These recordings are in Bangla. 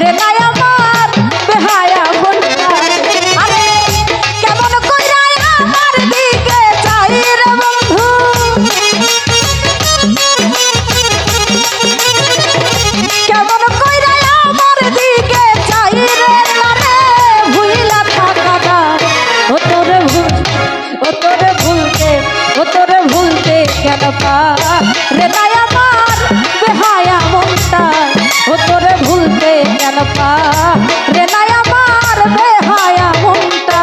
রে নাই আমার বেহায়া মনটা। আরে কেমন কইরা আমার দিকে চাই রে বন্ধু, কেমন কইরা আমার দিকে চাই রে তারে ভুইলা থাকাটা। ও তোরে ভুলতে কেন রে নাই আমার বেহায়া মনটা। ও তোরে ভুলতে কেন রে নাই আমার বেহায়া মনটা।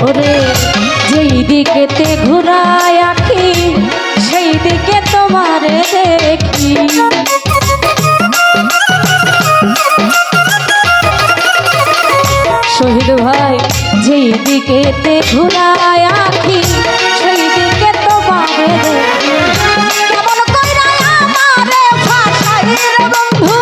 ওরে যেই দিকেতে ঘুরায় আখি সেই দিকে তোমারে দেখি, শহীদ ভাই যেই দিকেতে ঘুরায় আখি সেই দিকে তোমারে দেখি। কেমন কইরা আমারে ভাষাই রে বন্ধু,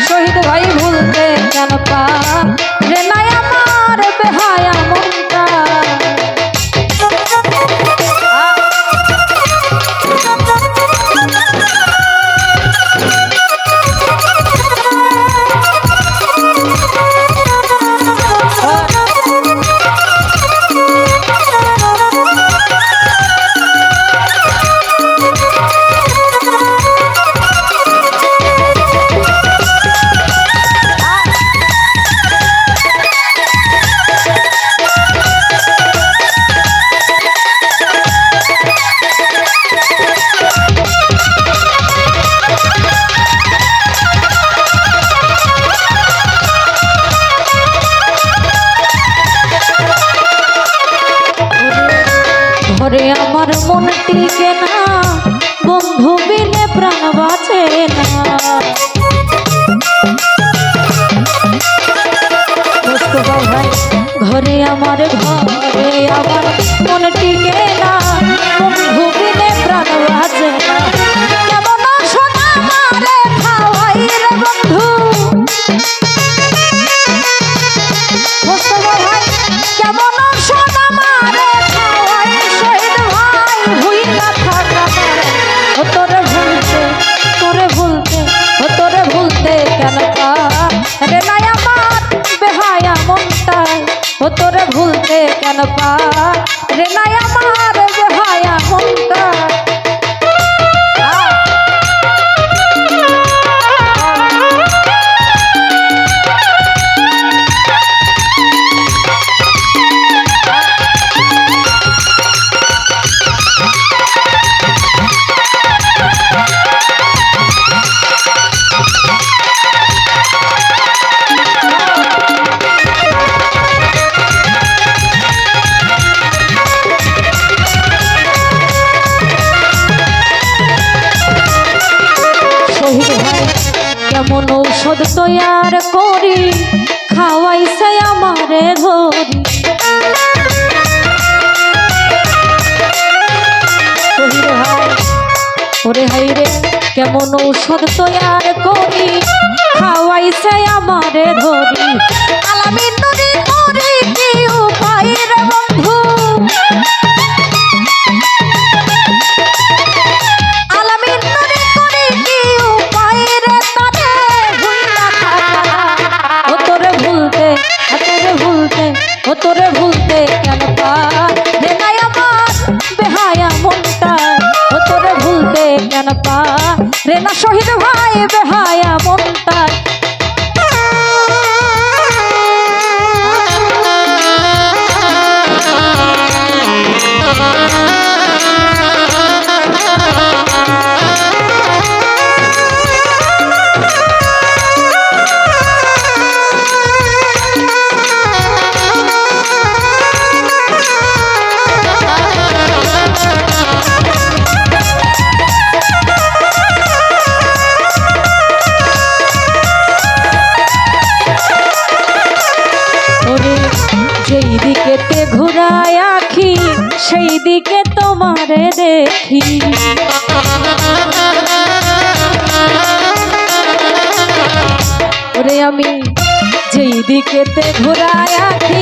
শহীদ ভাই ভুলতে কেন রে নাই আমার বেহায়া মনটা। ঘরে আমার মন টিকে না, বন্ধু বিনে প্রাণ বাঁচে না। ঘরে আমার মন টিকে না, বন্ধু বিনে প্রাণ বাঁচে না। কেমন সোনা মারে খাওয়াই রে বন্ধু, কেমন সোনা মারে খাওয়াই শহীদ ভাই ভুইলা থাকা। ও তোরে ভুলতে কেন রে নাই আমার বেহায়া মনটা। ও তোরে ভুলতে কেন রে নাই আমার বেহায়া মনটা। কেমন ঔষধ তৈয়ার করি খাওয়াইছে আমারে ধরি, ওরে হাই রে কেমন ঔষধ তৈয়ার করি খাওয়াইছে আমারে ধরি। আলামিন নদী করি কি উপায় রে বন্ধু, ও তোরে ভুলতে কেন রে নাই আমার বেহায়া মনটা। ও তোরে ভুলতে কেন রে না শহীদ ভাই বেহায়া মনটা। যেই দিকেতে ঘুরায় আখি সেই দিকে তোমারে দেখি। ওরে আমি যেই দিকেতে ঘুরায় আখি